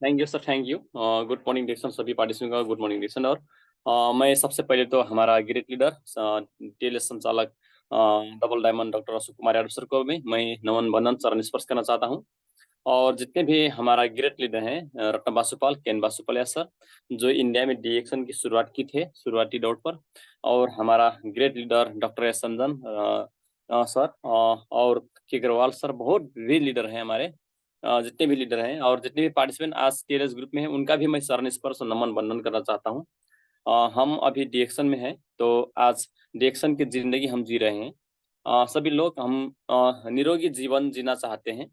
Thank you sir, thank you. Good morning Dixon, सभी participant का good morning Dixon. और मैं सबसे पहले तो हमारा ग्रेट लीडर टीएलएस संचालक double diamond doctor Ashok Kumar Yadav sir को भी मैं नमन बंदन चरण स्पर्श करना चाहता हूँ। और जितने भी हमारा ग्रेट लीडर हैं, रत्न बासुपाल, केन बासुपाल सर, जो इंडिया में डीएक्शन की शुरुआत की थे शुरुआती दौर पर। और हमारा great leader doctor S Sanjan sir, और के अग्रवाल सर, बहुत ग्रेट लीडर हैं हमारे। जितने भी लीडर हैं और जितने भी पार्टिसिपेंट आज टीएलएस ग्रुप में हैं, उनका भी मैं चरण स्पर्श और नमन वंदन करना चाहता हूँ। हम अभी डीएक्शन में हैं, तो आज डीएक्शन की जिंदगी हम जी रहे हैं। सभी लोग हम निरोगी जीवन जीना चाहते हैं,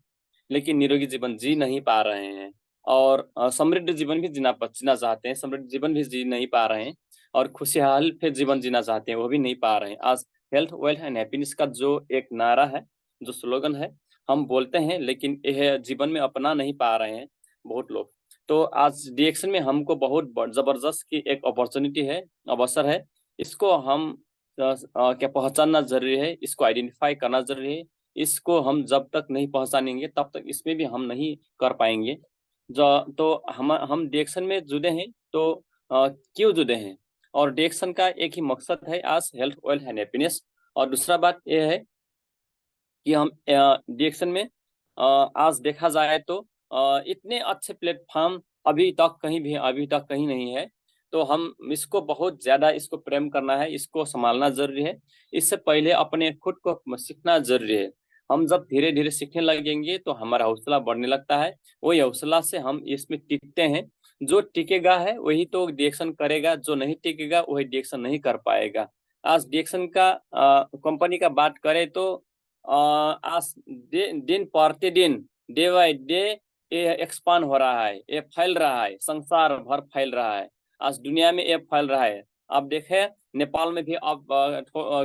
लेकिन निरोगी जीवन जी नहीं पा रहे हैं। और समृद्ध जीवन भी जीना चाहते हैं, समृद्ध जीवन भी जी नहीं पा रहे हैं। और खुशहाल फिर जीवन जीना चाहते हैं, वो भी नहीं पा रहे हैं। आज हेल्थ, वेल्थ एंड हैप्पीनेस का जो एक नारा है, जो स्लोगन है, हम बोलते हैं लेकिन यह जीवन में अपना नहीं पा रहे हैं बहुत लोग। तो आज डीएक्शन में हमको बहुत जबरदस्त की एक अपॉर्चुनिटी है, अवसर है। इसको हम क्या पहचानना जरूरी है, इसको आइडेंटिफाई करना जरूरी है। इसको हम जब तक नहीं पहचानेंगे तब तक इसमें भी हम नहीं कर पाएंगे। जो तो हम डीएक्शन में जुड़े हैं, तो क्यों जुड़े हैं? और डीएक्शन का एक ही मकसद है, आज हेल्थ, वेल्थ एंड हैप्पीनेस। और दूसरा बात यह है कि हम डीएक्शन में आज देखा जाए तो इतने अच्छे प्लेटफॉर्म अभी तक कहीं नहीं है। तो हम इसको बहुत ज्यादा इसको प्रेम करना है, इसको संभालना जरूरी है। इससे पहले अपने खुद को सीखना जरूरी है। हम जब धीरे धीरे सीखने लगेंगे तो हमारा हौसला बढ़ने लगता है। वही हौसला से हम इसमें टिकते हैं। जो टिकेगा है वही तो डिएक्शन करेगा, जो नहीं टिकेगा वही डिएक्शन नहीं कर पाएगा। आज डिएक्शन का कंपनी का बात करें तो आज दिन प्रति दिन, डे बाय डे, ये एक्सपांड हो रहा है, ये फैल रहा है, संसार भर फैल रहा है। आज दुनिया में ये फैल रहा है। अब देखें, नेपाल में भी अब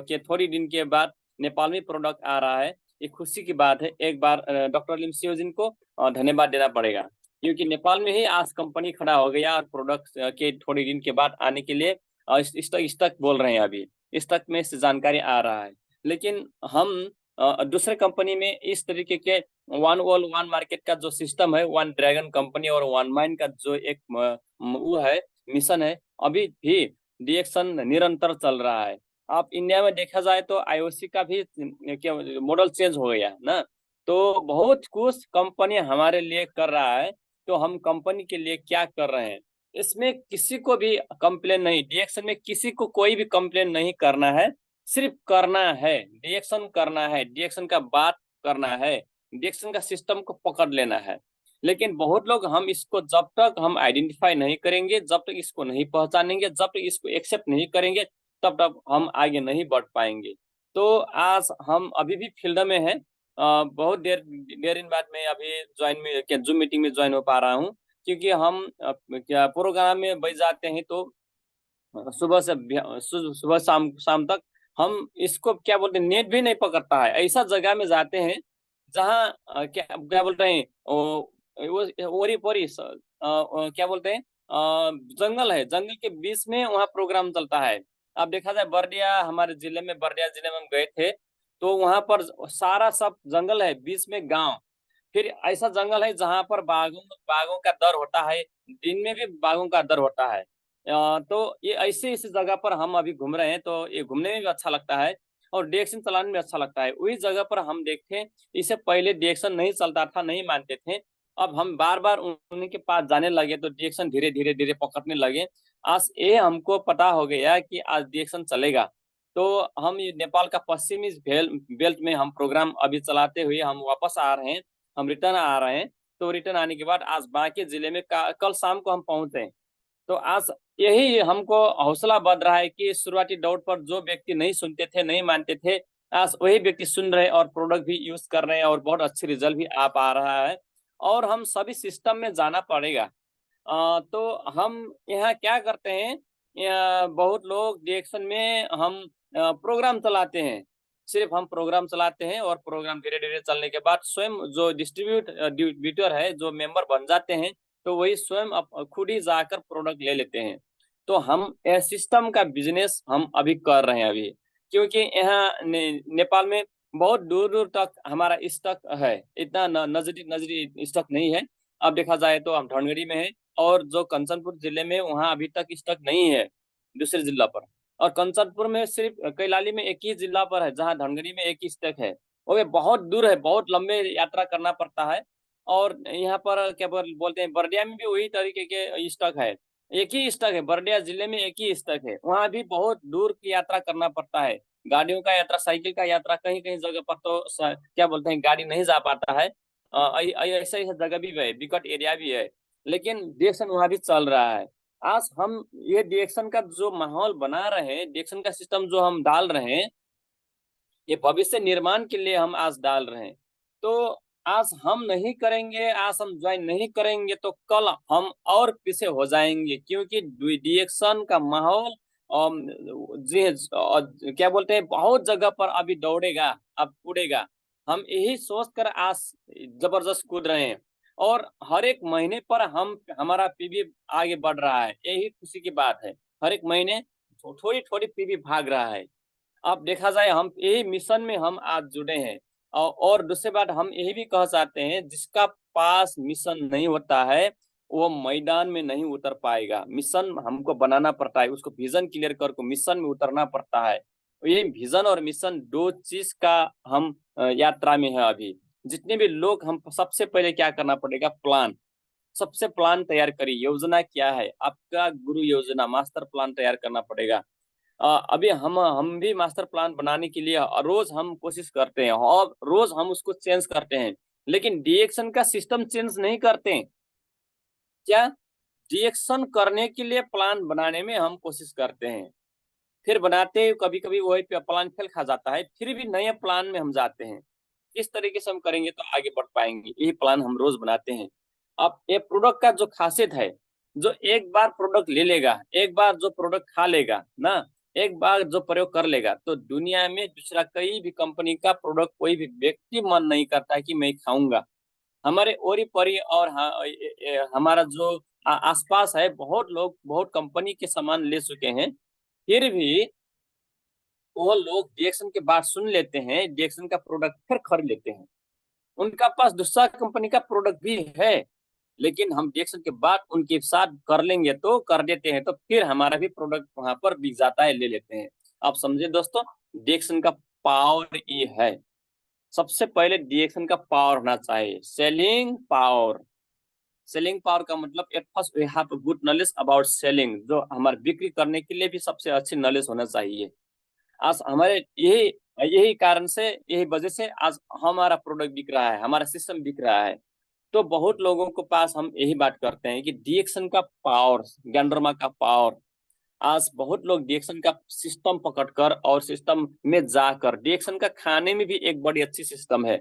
के थोड़ी दिन के बाद नेपाल में प्रोडक्ट आ रहा है। ये खुशी की बात है। एक बार डॉक्टर लिमसियोजिन को धन्यवाद देना पड़ेगा, क्योंकि नेपाल में ही आज कंपनी खड़ा हो गया और प्रोडक्ट के थोड़ी दिन के बाद आने के लिए इस तक बोल रहे हैं। अभी इस तक में से जानकारी आ रहा है। लेकिन हम दूसरे कंपनी में इस तरीके के वन वर्ल्ड वन मार्केट का जो सिस्टम है, वन ड्रैगन कंपनी और वन माइंड का जो एक वो है, मिशन है, अभी भी डिएक्शन निरंतर चल रहा है। आप इंडिया में देखा जाए तो आईओसी का भी क्या मॉडल चेंज हो गया ना। तो बहुत कुछ कंपनी हमारे लिए कर रहा है। तो हम कंपनी के लिए क्या कर रहे हैं, इसमें किसी को भी कंप्लेन नहीं, डिएक्शन में किसी को कोई भी कंप्लेन नहीं करना है। सिर्फ करना है, डिएक्शन करना है, डिएक्शन का बात करना है, डिएक्शन का सिस्टम को पकड़ लेना है। लेकिन बहुत लोग, हम इसको जब तक हम आइडेंटिफाई नहीं करेंगे, जब तक इसको नहीं पहचानेंगे, जब तक इसको एक्सेप्ट नहीं करेंगे, तब तक हम आगे नहीं बढ़ पाएंगे। तो आज हम अभी भी फील्ड में हैं। बहुत देर इन बाद में अभी क्या जूम मीटिंग में ज्वाइन हो पा रहा हूँ, क्योंकि हम क्या प्रोग्राम में बैठ जाते हैं तो सुबह से सुबह शाम शाम तक हम इसको क्या बोलते हैं, नेट भी नहीं पकड़ता है। ऐसा जगह में जाते हैं जहाँ क्या क्या बोलते हैं, ओरी पोरी क्या बोलते हैं, जंगल है, जंगल के बीच में वहाँ प्रोग्राम चलता है। अब देखा जाए बर्दिया, हमारे जिले में, बर्दिया जिले में हम गए थे, तो वहाँ पर सारा सब जंगल है, बीच में गांव। फिर ऐसा जंगल है जहाँ पर बाघों बाघों का डर होता है, दिन में भी बाघों का डर होता है। तो ये ऐसे इस जगह पर हम अभी घूम रहे हैं, तो ये घूमने में भी अच्छा लगता है और डिएक्शन चलाने में अच्छा लगता है। वही जगह पर हम देखें, इससे पहले डिएक्शन नहीं चलता था, नहीं मानते थे। अब हम बार बार उन्हीं के पास जाने लगे तो डिएक्शन धीरे धीरे धीरे पकड़ने लगे। आज ये हमको पता हो गया कि आज डिएक्शन चलेगा। तो हम ये नेपाल का पश्चिमी बेल्ट में हम प्रोग्राम अभी चलाते हुए हम वापस आ रहे हैं, हम रिटर्न आ रहे हैं। तो रिटर्न आने के बाद आज बाकी जिले में कल शाम को हम पहुंचे। तो आज यही हमको हौसला बढ़ रहा है कि शुरुआती दौर पर जो व्यक्ति नहीं सुनते थे, नहीं मानते थे, आज वही व्यक्ति सुन रहे हैं और प्रोडक्ट भी यूज कर रहे हैं और बहुत अच्छे रिजल्ट भी आ पा रहा है। और हम सभी सिस्टम में जाना पड़ेगा। तो हम यहाँ क्या करते हैं, बहुत लोग डिएक्शन में हम प्रोग्राम चलाते हैं। सिर्फ हम प्रोग्राम चलाते हैं और प्रोग्राम धीरे धीरे चलने के बाद स्वयं जो डिस्ट्रीब्यूटर है, जो मेंबर बन जाते हैं, तो वही स्वयं खुद ही जाकर प्रोडक्ट ले लेते हैं। तो हम सिस्टम का बिजनेस हम अभी कर रहे हैं अभी, क्योंकि यहाँ नेपाल में बहुत दूर दूर तक हमारा स्टॉक है, इतना नजदीक नजदीक स्टॉक नहीं है। अब देखा जाए तो हम धनगढ़ी में है, और जो कंचनपुर जिले में वहाँ अभी तक स्टक नहीं है दूसरे जिला पर। और कंचनपुर में सिर्फ कैलाली में एक ही जिला पर है जहाँ धनगढ़ी में एक ही स्टक है। वो भी बहुत दूर है, बहुत लंबे यात्रा करना पड़ता है। और यहाँ पर क्या बोलते हैं, बर्डिया में भी वही तरीके के स्टक है। एक ही स्टक है, बर्डिया जिले में एक ही स्टक है, वहाँ भी बहुत दूर की यात्रा करना पड़ता है। गाड़ियों का यात्रा, साइकिल का यात्रा, कहीं कहीं जगह पर तो क्या बोलते हैं, गाड़ी नहीं जा पाता है। ऐसा ऐसा जगह भी है, विकट एरिया भी है, लेकिन डिएक्शन वहाँ भी चल रहा है। आज हम ये डिएक्शन का जो माहौल बना रहे हैं, डिएक्शन का सिस्टम जो हम डाल रहे हैं, ये भविष्य निर्माण के लिए हम आज डाल रहे हैं। तो आज हम नहीं करेंगे, आज हम ज्वाइन नहीं करेंगे तो कल हम और पीछे हो जाएंगे, क्योंकि डिएक्शन का माहौल जी क्या बोलते हैं, बहुत जगह पर अभी दौड़ेगा, अब उड़ेगा। हम यही सोचकर आज जबरदस्त कूद रहे हैं, और हर एक महीने पर हमारा पीवी आगे बढ़ रहा है, यही खुशी की बात है। हर एक महीने थोड़ी थोड़ी पीवी भाग रहा है। अब देखा जाए, हम यही मिशन में हम आज जुड़े हैं। और दूसरी बात, हम यही भी कह सकते हैं, जिसका पास मिशन नहीं होता है वो मैदान में नहीं उतर पाएगा। मिशन हमको बनाना पड़ता है, उसको विजन क्लियर करके मिशन में उतरना पड़ता है। ये विजन और मिशन दो चीज का हम यात्रा में है अभी। जितने भी लोग, हम सबसे पहले क्या करना पड़ेगा, प्लान। सबसे प्लान तैयार करिए, योजना क्या है आपका, गुरु योजना, मास्टर प्लान तैयार करना पड़ेगा। अभी हम भी मास्टर प्लान बनाने के लिए रोज हम कोशिश करते हैं, और रोज हम उसको चेंज करते हैं, लेकिन डिएक्शन का सिस्टम चेंज नहीं करते हैं। क्या, डिएक्शन करने के लिए प्लान बनाने में हम कोशिश करते हैं, फिर बनाते हैं, कभी कभी वही प्लान फेल खा जाता है, फिर भी नए प्लान में हम जाते हैं। इस तरीके से हम करेंगे तो आगे बढ़ पाएंगे, यही प्लान हम रोज बनाते हैं। अब ये प्रोडक्ट का जो खासियत है, जो एक बार प्रोडक्ट ले लेगा, एक बार जो प्रोडक्ट खा लेगा ना, एक बार जो प्रयोग कर लेगा, तो दुनिया में दूसरा कई भी कंपनी का प्रोडक्ट कोई भी व्यक्ति मन नहीं करता है कि मैं खाऊंगा। हमारे ओरी परी और हमारा जो आसपास है, बहुत लोग बहुत कंपनी के सामान ले चुके हैं, फिर भी वो लोग डिएक्शन के बाद सुन लेते हैं, डिएक्शन का प्रोडक्ट फिर खरीद लेते हैं। उनका पास दूसरा कंपनी का प्रोडक्ट भी है, लेकिन हम डिएक्शन के बाद उनके साथ कर लेंगे तो कर देते हैं, तो फिर हमारा भी प्रोडक्ट वहां पर बिक जाता है, ले लेते हैं। आप समझे दोस्तों, डिएक्शन का पावर ये है। सबसे पहले डिएक्शन का पावर होना चाहिए, सेलिंग पावर। सेलिंग पावर का मतलब, at first we have good knowledge about selling, जो हमारे बिक्री करने के लिए भी सबसे अच्छी नॉलेज होना चाहिए। आज हमारे यही यही कारण से, यही वजह से आज हमारा प्रोडक्ट बिक रहा है, हमारा सिस्टम बिक रहा है। तो बहुत लोगों के पास हम यही बात करते हैं कि डिएक्शन का पावर, गैंडोर्मा का पावर। आज बहुत लोग डिएक्शन का सिस्टम पकड़कर और सिस्टम में जाकर, डिएक्शन का खाने में भी एक बड़ी अच्छी सिस्टम है।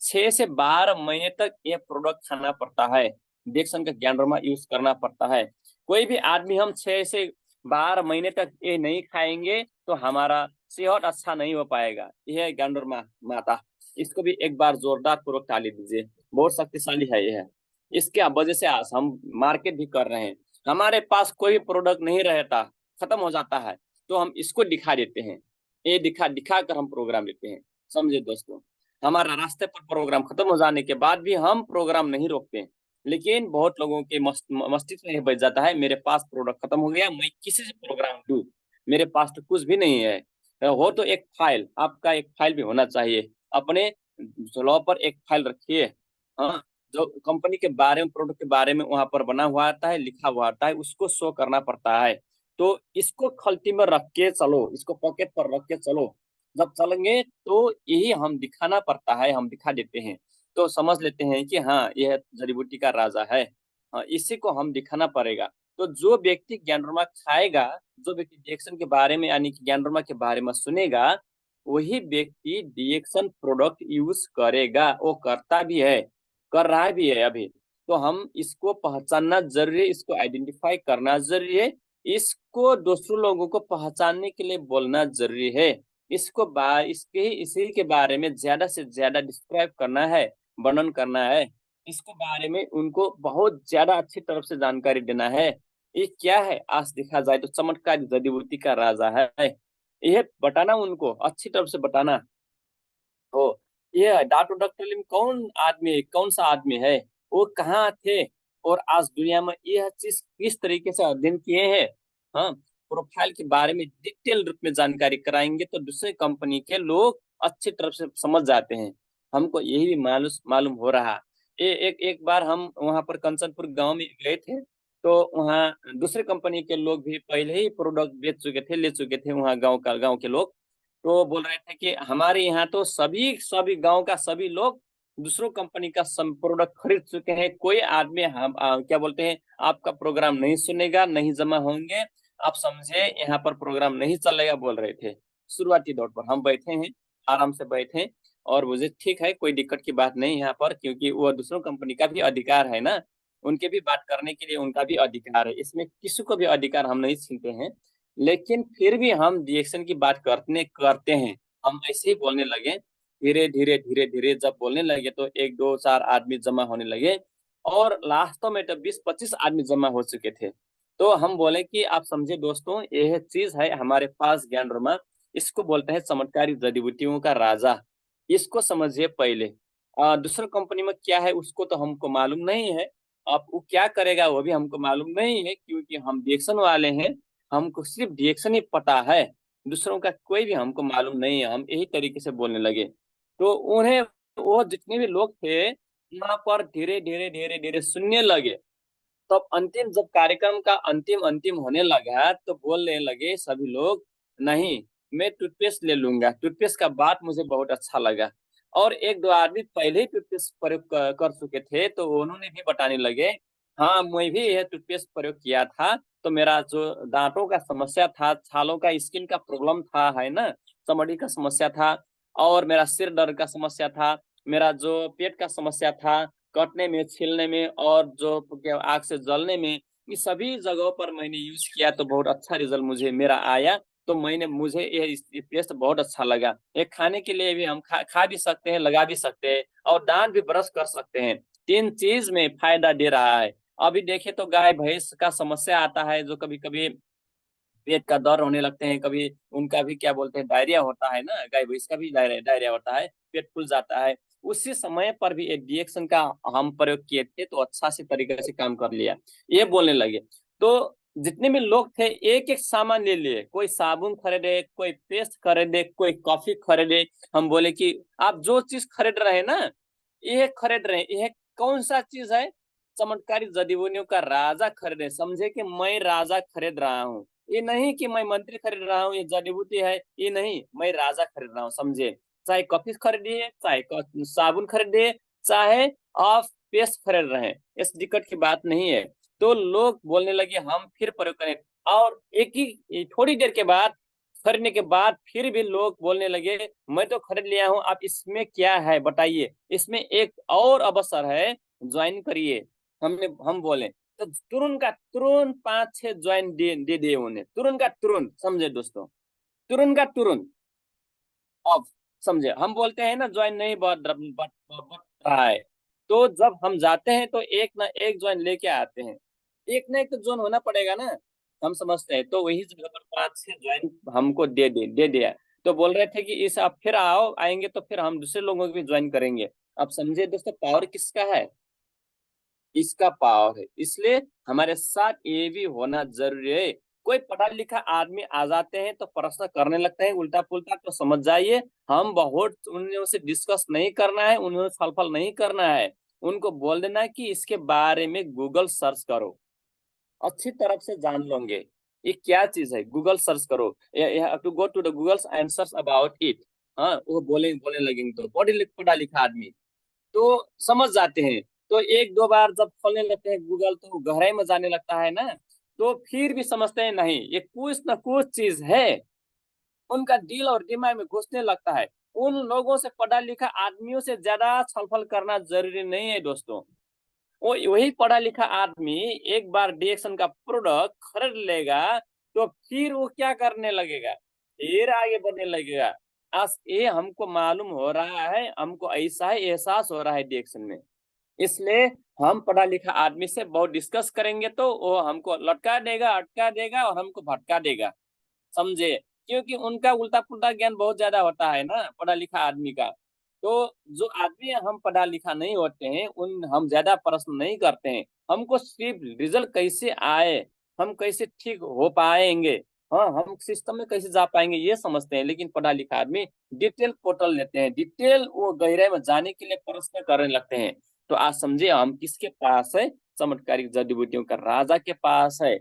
6 से 12 महीने तक ये प्रोडक्ट खाना पड़ता है, डिएक्शन का गैंडोर्मा यूज करना पड़ता है। कोई भी आदमी, हम 6 से 12 महीने तक ये नहीं खाएंगे तो हमारा सेहत अच्छा नहीं हो पाएगा। यह है गैंडोर्मा माता, इसको भी एक बार जोरदार पूर्वक ताली दीजिए, बहुत शक्तिशाली है यह। इसके वजह से आज हम मार्केट भी कर रहे हैं। हमारे पास कोई प्रोडक्ट नहीं रहता, खत्म हो जाता है, तो हम इसको दिखा देते हैं, ये दिखा दिखा कर हम प्रोग्राम लेते हैं। समझे दोस्तों, हमारा रास्ते पर प्रोग्राम खत्म हो जाने के बाद भी हम प्रोग्राम नहीं रोकते हैं। लेकिन बहुत लोगों के मस्तिष्क में बच जाता है, मेरे पास प्रोडक्ट खत्म हो गया, मैं किसी से प्रोग्राम दूं, मेरे पास तो कुछ भी नहीं है। हो तो एक फाइल, आपका एक फाइल भी होना चाहिए, अपने जगह पर एक फाइल रखिए। हाँ, जो कंपनी के बारे में, प्रोडक्ट के बारे में वहां पर बना हुआ आता है, लिखा हुआ आता है, उसको शो करना पड़ता है। तो इसको खल्ती में रख के चलो, इसको पॉकेट पर रख के चलो, जब चलेंगे तो यही हम दिखाना पड़ता है, हम दिखा देते हैं, तो समझ लेते हैं कि हाँ, यह जड़ी बूटी का राजा है। हाँ, इसी को हम दिखाना पड़ेगा। तो जो व्यक्ति गैंडोर्मा खाएगा, जो व्यक्ति डिएक्शन के बारे में यानी कि गैंडोर्मा के बारे में सुनेगा, वही व्यक्ति डिएक्शन प्रोडक्ट यूज करेगा, वो करता भी है, कर रहा भी है अभी। तो हम इसको पहचानना जरूरी है, इसको आइडेंटिफाई करना जरूरी है, इसको दूसरों लोगों को पहचानने के लिए बोलना जरूरी है। इसके इसी के बारे में ज्यादा से ज्यादा डिस्क्राइब करना है, वर्णन करना है, इसके बारे में उनको बहुत ज्यादा अच्छी तरफ से जानकारी देना है। ये क्या है, आज देखा जाए तो चमत्कारी जड़ी बूटी का राजा है, यह बताना, उनको अच्छी तरफ से बताना। हो, ये डाटोडक्टिलिन कौन आदमी है, कौन सा आदमी है, वो कहाँ थे और आज दुनिया में यह चीज किस तरीके से अध्ययन किए हैं। हाँ, प्रोफाइल के बारे में डिटेल रूप में जानकारी कराएंगे तो दूसरे कंपनी के लोग अच्छी तरह से समझ जाते हैं। हमको यही भी मालूम मालूम हो रहा। एक बार हम वहां पर कंचनपुर गांव में गए थे, तो वहाँ दूसरे कंपनी के लोग भी पहले ही प्रोडक्ट बेच चुके थे, ले चुके थे, वहाँ गांव के लोग। तो बोल रहे थे कि हमारे यहाँ तो सभी सभी गांव का सभी लोग दूसरों कंपनी का सम प्रोडक्ट खरीद चुके हैं, कोई आदमी हम क्या बोलते हैं, आपका प्रोग्राम नहीं सुनेगा, नहीं जमा होंगे, आप समझे यहाँ पर प्रोग्राम नहीं चलेगा, बोल रहे थे। शुरुआती दौर पर हम बैठे हैं, आराम से बैठे, और मुझे ठीक है, कोई दिक्कत की बात नहीं यहाँ पर, क्योंकि वो दूसरों कंपनी का भी अधिकार है ना, उनके भी बात करने के लिए उनका भी अधिकार है, इसमें किसी को भी अधिकार हम नहीं छीनते हैं। लेकिन फिर भी हम रिएक्शन की बात करते हैं, हम ऐसे ही बोलने लगे। धीरे धीरे धीरे धीरे जब बोलने लगे तो एक दो चार आदमी जमा होने लगे, और लास्ट में तो 20-25 आदमी जमा हो चुके थे। तो हम बोले कि आप समझे दोस्तों, यह चीज है हमारे पास ज्ञान रमा, इसको बोलते हैं चमत्कारी जड़ी बूटियों का राजा। इसको समझिए पहले। दूसरा कंपनी में क्या है उसको तो हमको मालूम नहीं है, अब वो क्या करेगा वो भी हमको मालूम नहीं है, क्योंकि हम डिएक्शन वाले हैं, हमको सिर्फ डिएक्शन ही पता है, दूसरों का कोई भी हमको मालूम नहीं है। हम यही तरीके से बोलने लगे, तो उन्हें, वो जितने भी लोग थे वहां पर धीरे धीरे धीरे धीरे सुनने लगे। तब अंतिम जब कार्यक्रम का अंतिम अंतिम होने लगा तो बोलने लगे सभी लोग, नहीं, मैं टूथपेस्ट ले लूंगा। टूथपेस्ट का बात मुझे बहुत अच्छा लगा, और एक दो आदमी पहले ही टूथपेस्ट प्रयोग कर चुके थे, तो उन्होंने भी बताने लगे, हाँ मैं भी यह टूथपेस्ट प्रयोग किया था, तो मेरा जो दांतों का समस्या था, छालों का, स्किन का प्रॉब्लम था, है ना, चमड़ी का समस्या था, और मेरा सिर दर्द का समस्या था, मेरा जो पेट का समस्या था, कटने में, छीलने में, और जो क्या आग से जलने में, ये सभी जगहों पर मैंने यूज किया तो बहुत अच्छा रिजल्ट मुझे मेरा आया। तो मुझे ये पेस्ट बहुत अच्छा लगा। ये खाने के लिए भी हम खा भी सकते हैं, लगा भी सकते हैं, और दांत भी ब्रश कर सकते हैं। तीन चीज में फायदा दे रहा है। अभी देखे तो गाय भैंस का समस्या आता है, जो कभी कभी पेट का दर्द होने लगते हैं, कभी उनका भी क्या बोलते हैं डायरिया होता है ना, गाय भैंस का भी डायरिया डायरिया होता है, पेट फूल जाता है। उसी समय पर भी एक रिएक्शन का हम प्रयोग किए थे तो अच्छा से तरीके से काम कर लिया, ये बोलने लगे। तो जितने भी लोग थे एक एक सामान ले लिए, कोई साबुन खरीदे, कोई पेस्ट खरीदे, कोई कॉफी खरीदे। हम बोले कि आप जो चीज खरीद रहे हैं ना, ये खरीद रहे हैं, यह कौन सा चीज है, चमत्कारी जड़ी बूटियों का राजा खरीदे, समझे कि मैं राजा खरीद रहा हूँ। ये नहीं कि मैं मंत्री खरीद रहा हूँ, ये जड़ी बूटी है, ये नहीं, मैं राजा खरीद रहा हूँ, समझे। चाहे कॉफी खरीदिए, चाहे साबुन खरीदिए, चाहे आप पेस्ट खरीद रहे हैं, इस दिक्कत की बात नहीं है। तो लोग बोलने लगे हम फिर प्रयोग करें, और एक ही थोड़ी देर के बाद, खरीदने के बाद फिर भी लोग बोलने लगे, मैं तो खरीद लिया हूँ, आप इसमें क्या है बताइए, इसमें एक और अवसर है, ज्वाइन करिए। हम बोले तो तुरंत का तुरंत 5-6 ज्वाइन दे दिए उन्हें, तुरंत का तुरंत, समझे दोस्तों, तुरंत का तुरंत। अब समझे, हम बोलते हैं ना ज्वाइन नहीं बढ़ रहा है, तो जब हम जाते हैं तो एक ना एक ज्वाइन लेके आते हैं, एक ना एक तो ज्वाइन होना पड़ेगा ना, हम समझते हैं। तो वही जगह पर 5-6 ज्वाइन हमको दे दिया। तो बोल रहे थे कि इस आप फिर आओ, आएंगे तो फिर हम दूसरे लोगों को भी ज्वाइन करेंगे। अब समझे दोस्तों, पावर किसका है, इसका पावर है। इसलिए हमारे साथ ये भी होना जरूरी है। कोई पढ़ा लिखा आदमी आ जाते हैं तो प्रश्न करने लगते हैं उल्टा पुल्टा, तो समझ जाइए हम बहुत उनसे डिस्कस नहीं करना है, उन्हें छलफल नहीं करना है, उनको बोल देना है कि इसके बारे में गूगल सर्च करो, अच्छी तरफ से जान लोगे ये क्या चीज है, गूगल सर्च करो, to go to the Google's answers about it. हाँ, वो बोलने लगेंगे तो पढ़ा लिखा आदमी तो समझ जाते हैं। तो एक दो बार जब खोलने लगते हैं गूगल तो गहराई में जाने लगता है ना, तो फिर भी समझते हैं नहीं, ये कुछ ना कुछ चीज है, उनका दिल और दिमाग में घुसने लगता है। उन लोगों से, पढ़ा लिखा आदमियों से ज्यादा छलफल करना जरूरी नहीं है दोस्तों। वो वही पढ़ा लिखा आदमी एक बार डिएक्शन का प्रोडक्ट खरीद लेगा तो फिर वो क्या करने लगेगा, फिर आगे बढ़ने लगेगा। आज ये हमको मालूम हो रहा है, हमको ऐसा ही एहसास हो रहा है डिएक्शन में। इसलिए हम पढ़ा लिखा आदमी से बहुत डिस्कस करेंगे तो वो हमको लटका देगा, अटका देगा, और हमको भटका देगा, समझे। क्योंकि उनका उल्टा पुल्टा ज्ञान बहुत ज्यादा होता है ना पढ़ा लिखा आदमी का। तो जो आदमी हम पढ़ा लिखा नहीं होते हैं, उन हम ज्यादा प्रश्न नहीं करते हैं। हमको सिर्फ रिजल्ट कैसे आए, हम कैसे ठीक हो पाएंगे, हाँ हम सिस्टम में कैसे जा पाएंगे ये समझते हैं। लेकिन पढ़ा लिखा आदमी डिटेल पोर्टल लेते हैं, डिटेल वो गहराई में जाने के लिए प्रश्न करने लगते हैं। तो आज समझे हम किसके पास है, चमत्कारिक जड़ी बूटियों का राजा के पास है।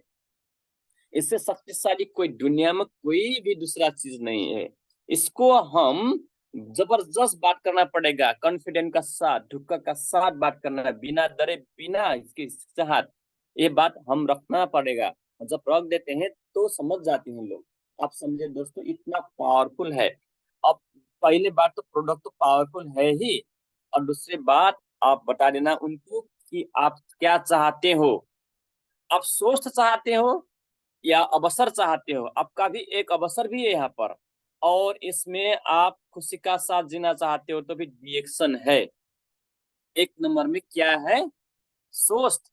इससे शक्तिशाली कोई दुनिया में कोई भी दूसरा चीज नहीं है। इसको हम जबरदस्त बात करना पड़ेगा, कॉन्फिडेंट का साथ, ढुक्का का साथ बात करना है, बिना डरे, बिना इसके चाहत, ये बात हम रखना पड़ेगा। जब रख देते हैं तो समझ जाते हैं लोग। आप समझे दोस्तों, इतना पावरफुल है। अब पहले बात तो प्रोडक्ट तो पावरफुल है ही, और दूसरी बात आप बता देना उनको कि आप क्या चाहते हो। आप स्वस्थ चाहते हो या अवसर चाहते हो। आपका भी एक अवसर भी है यहाँ पर, और इसमें आप खुशी का साथ जीना चाहते हो तो भी रिएक्शन है। एक नंबर में क्या है, स्वस्थ,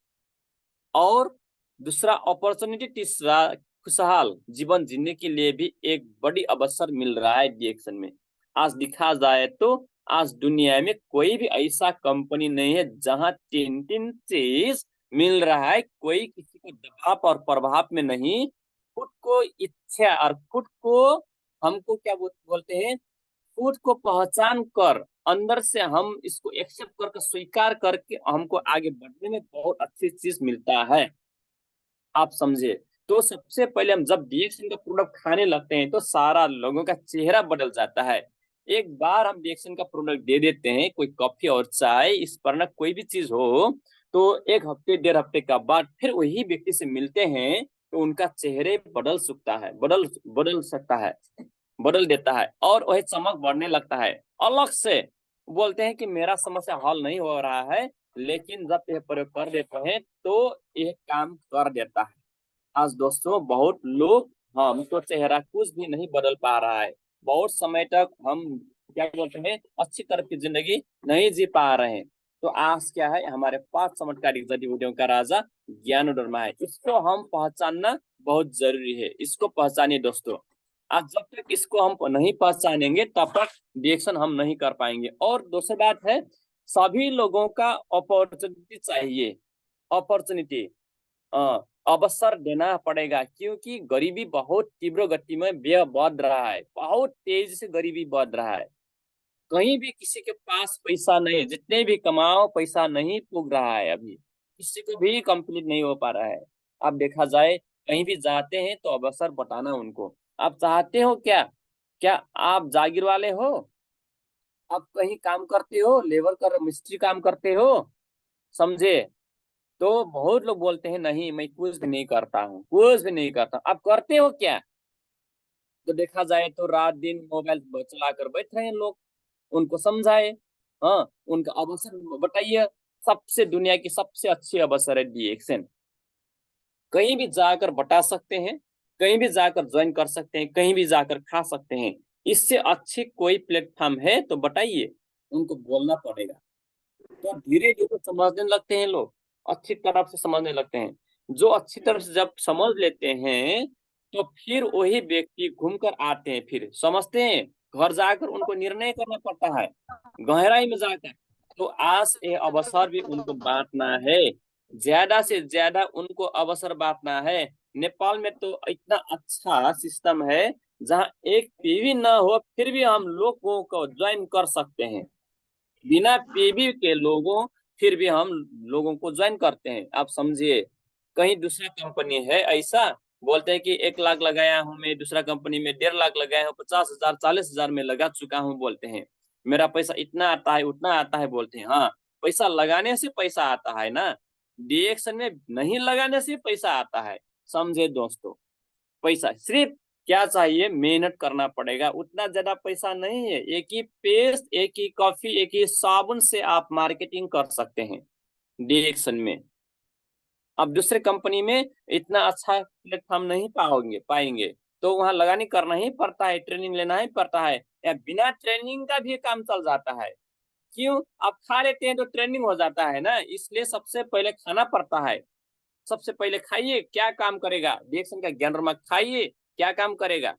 और दूसरा अपॉर्चुनिटी, तीसरा खुशहाल जीवन जीने के लिए भी एक बड़ी अवसर मिल रहा है रिएक्शन में। आज दिखा जाए तो आज दुनिया में कोई भी ऐसा कंपनी नहीं है जहां तीन तीन चीज मिल रहा है। कोई किसी को दबाव और प्रभाव में नहीं, खुद को इच्छा और खुद को, हमको क्या बोलते हैं, खुद को पहचान कर अंदर से हम इसको एक्सेप्ट करके स्वीकार करके हमको आगे बढ़ने में बहुत अच्छी चीज मिलता है। आप समझे। तो सबसे पहले हम जब डीएक्सन का प्रोडक्ट खाने लगते हैं तो सारा लोगों का चेहरा बदल जाता है। एक बार हम डीएक्सन का प्रोडक्ट दे देते हैं, कोई कॉफी और चाय, इस पर ना कोई भी चीज हो, तो एक हफ्ते डेढ़ हफ्ते का बाद फिर वही व्यक्ति से मिलते हैं तो उनका चेहरे बदल सकता है, बदल बदल सकता है, बदल देता है, और वही चमक बढ़ने लगता है अलग से। बोलते हैं कि मेरा समस्या हल नहीं हो रहा है, लेकिन जब यह प्रयोग कर देते हैं तो यह काम कर देता है। आज दोस्तों बहुत लोग, हम तो चेहरा कुछ भी नहीं बदल पा रहा है, बहुत समय तक हम क्या बोलते हैं, अच्छी तरह की जिंदगी नहीं जी पा रहे हैं। तो आज क्या है, हमारे पास चमत्कारिक जड़ी बूटियों का राजा ज्ञानोधर्मा है। इसको हम पहचानना बहुत जरूरी है, इसको पहचानिए दोस्तों। आज जब तक इसको हम नहीं पहचानेंगे तब तक रिएक्शन हम नहीं कर पाएंगे। और दूसरी बात है, सभी लोगों का अपॉर्चुनिटी चाहिए, अपॉर्चुनिटी, अवसर देना पड़ेगा, क्योंकि गरीबी बहुत तीव्र गति में बढ़ रहा है, बहुत तेजी से गरीबी बढ़ रहा है। कहीं भी किसी के पास पैसा नहीं है, जितने भी कमाओ पैसा नहीं पुग रहा है, अभी किसी को भी कंप्लीट नहीं हो पा रहा है। अब देखा जाए कहीं भी जाते हैं तो अवसर बताना उनको। आप चाहते हो क्या, क्या आप जागीर वाले हो, आप कहीं काम करते हो, लेबर कर मिस्त्री काम करते हो, समझे। तो बहुत लोग बोलते हैं नहीं मैं कुछ भी नहीं करता हूँ, कुछ भी नहीं करता। आप करते हो क्या। तो देखा जाए तो रात दिन मोबाइल चला कर बैठ रहे हैं लोग। उनको समझाए, हाँ उनका अवसर बताइए। सबसे दुनिया की सबसे अच्छी अवसर है डीएक्सन। कहीं भी जाकर बता सकते हैं, कहीं भी जाकर ज्वाइन कर सकते हैं, कहीं भी जाकर खा सकते हैं। इससे अच्छी कोई प्लेटफॉर्म है तो बताइए, उनको बोलना पड़ेगा। तो धीरे धीरे समझने लगते हैं लोग, अच्छी तरफ से समझने लगते हैं। जो अच्छी तरफ से जब समझ लेते हैं तो फिर वही व्यक्ति घूमकर आते हैं, फिर समझते हैं, घर जाकर उनको निर्णय करना पड़ता है गहराई में जाकर। तो आज ये अवसर भी उनको बांटना है, ज्यादा से ज्यादा उनको अवसर बांटना है। नेपाल में तो इतना अच्छा सिस्टम है, जहाँ एक पीवी ना हो फिर भी हम लोगों को ज्वाइन कर सकते हैं, बिना पीवी के लोगों फिर भी हम लोगों को ज्वाइन करते हैं। आप समझिए। कहीं दूसरा कंपनी है ऐसा, बोलते हैं कि 1 लाख लगाया हूं मैं, दूसरा कंपनी में 1.5 लाख लगाया हूँ, 50,000 40,000 में लगा चुका हूँ, बोलते हैं मेरा पैसा इतना आता है उतना आता है, बोलते हैं। हाँ, पैसा लगाने से पैसा आता है ना, डिएक्शन में नहीं लगाने से पैसा आता है। समझे दोस्तों। पैसा सिर्फ क्या चाहिए, मेहनत करना पड़ेगा, उतना ज्यादा पैसा नहीं है। एक ही पेस्ट, एक ही कॉफी, एक ही साबुन से आप मार्केटिंग कर सकते हैं डिएक्शन में। अब दूसरे कंपनी में इतना अच्छा प्लेटफॉर्म नहीं पाएंगे, तो वहां लगानी करना ही पड़ता है, ट्रेनिंग लेना ही पड़ता है, या बिना ट्रेनिंग का भी काम चल जाता है। क्यों, आप खा लेते हैं तो ट्रेनिंग हो जाता है ना, इसलिए सबसे पहले खाना पड़ता है। सबसे पहले खाइए, क्या काम करेगा, रिएक्शन का ज्ञान खाइए, क्या काम करेगा,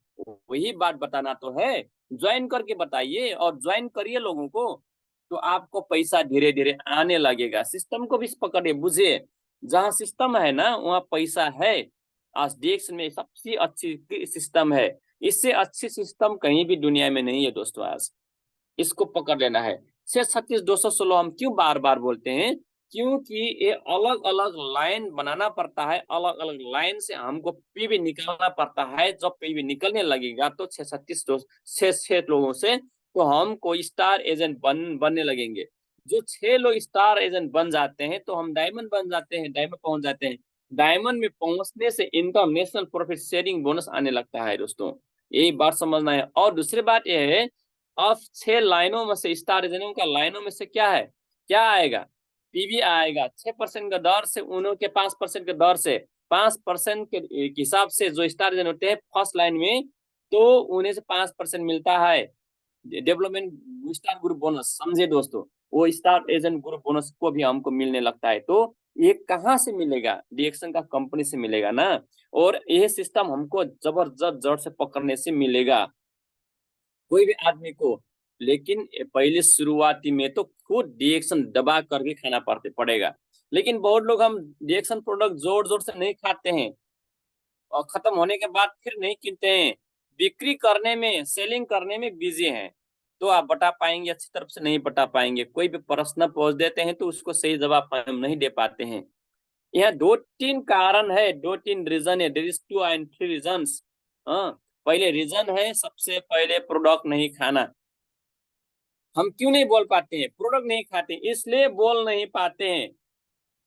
वही बात बताना तो है। ज्वाइन करके बताइए और ज्वाइन करिए लोगों को, तो आपको पैसा धीरे धीरे आने लगेगा। सिस्टम को भी पकड़िए, बुझिए, जहाँ सिस्टम है ना वहाँ पैसा है। आज DX में सबसे अच्छी सिस्टम है, इससे अच्छी सिस्टम कहीं भी दुनिया में नहीं है दोस्तों। आज इसको पकड़ लेना है। 636 216 हम क्यों बार बार बोलते हैं, क्योंकि ये अलग अलग लाइन बनाना पड़ता है, अलग अलग लाइन से हमको पीवी निकालना पड़ता है। जब पीवी निकलने लगेगा तो 6 लोगों से तो हम कोई स्टार एजेंट बनने लगेंगे। जो 6 लोग स्टार एजेंट बन जाते हैं तो हम डायमंड बन जाते हैं, डायमंड पहुंच जाते हैं। डायमंड में पहुंचने से इंटरनेशनल प्रॉफिट शेयरिंग बोनस आने लगता है दोस्तों, यही बात समझना है। और दूसरी बात यह है, अब 6 लाइनों में से, स्टार एजेंटों का लाइनों में से क्या है, क्या आएगा, पीवी आएगा। 6% का दर से उन्हों के 5% के दर से, 5% के हिसाब से जो स्टार एजेंट होते हैं फर्स्ट लाइन में, तो उन्हें से 5% मिलता है डेवलपमेंट स्टार ग्रुप बोनस। समझे दोस्तों, वो स्टार एजेंट ग्रुप बोनस को भी हमको मिलने लगता है। तो ये कहाँ से मिलेगा, DXN का कंपनी से मिलेगा ना। और यह सिस्टम हमको जबरदस्त जड़ से पकड़ने से मिलेगा कोई भी आदमी को। लेकिन पहले शुरुआती में तो खुद DXN दबा करके खाना पड़ेगा। लेकिन बहुत लोग हम DXN प्रोडक्ट जोर जोर से नहीं खाते हैं और खत्म होने के बाद फिर नहीं किनते हैं, बिक्री करने में, सेलिंग करने में बिजी हैं। तो आप बता पाएंगे, अच्छी तरफ से नहीं बता पाएंगे। कोई भी प्रश्न पूछ देते हैं तो उसको सही जवाब हम नहीं दे पाते हैं। यहाँ 2-3 कारण है, 2-3 रीजन है, देयर इज 2 एंड 3 रीजंस। हाँ, पहले रीजन है, सबसे पहले प्रोडक्ट नहीं खाना। हम क्यों नहीं बोल पाते हैं, प्रोडक्ट नहीं खाते इसलिए बोल नहीं पाते हैं।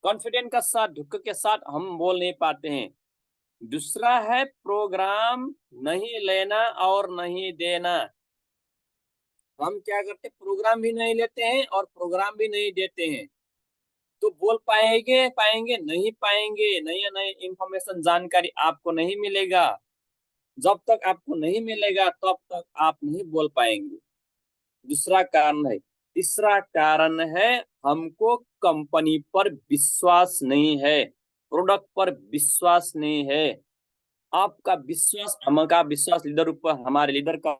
कॉन्फिडेंट का साथ, ढुक के साथ हम बोल नहीं पाते हैं। दूसरा है प्रोग्राम नहीं लेना और नहीं देना। हम क्या करते, प्रोग्राम भी नहीं लेते हैं और प्रोग्राम भी नहीं देते हैं। तो बोल पाएंगे पाएंगे नहीं पाएंगे, नई नई इंफॉर्मेशन जानकारी आपको नहीं मिलेगा। जब तक आपको नहीं मिलेगा तब तक आप नहीं बोल पाएंगे। दूसरा कारण है। तीसरा कारण है, हमको कंपनी पर विश्वास नहीं है, प्रोडक्ट पर विश्वास नहीं है। आपका विश्वास, हमारा विश्वास लीडर ऊपर, हमारे लीडर का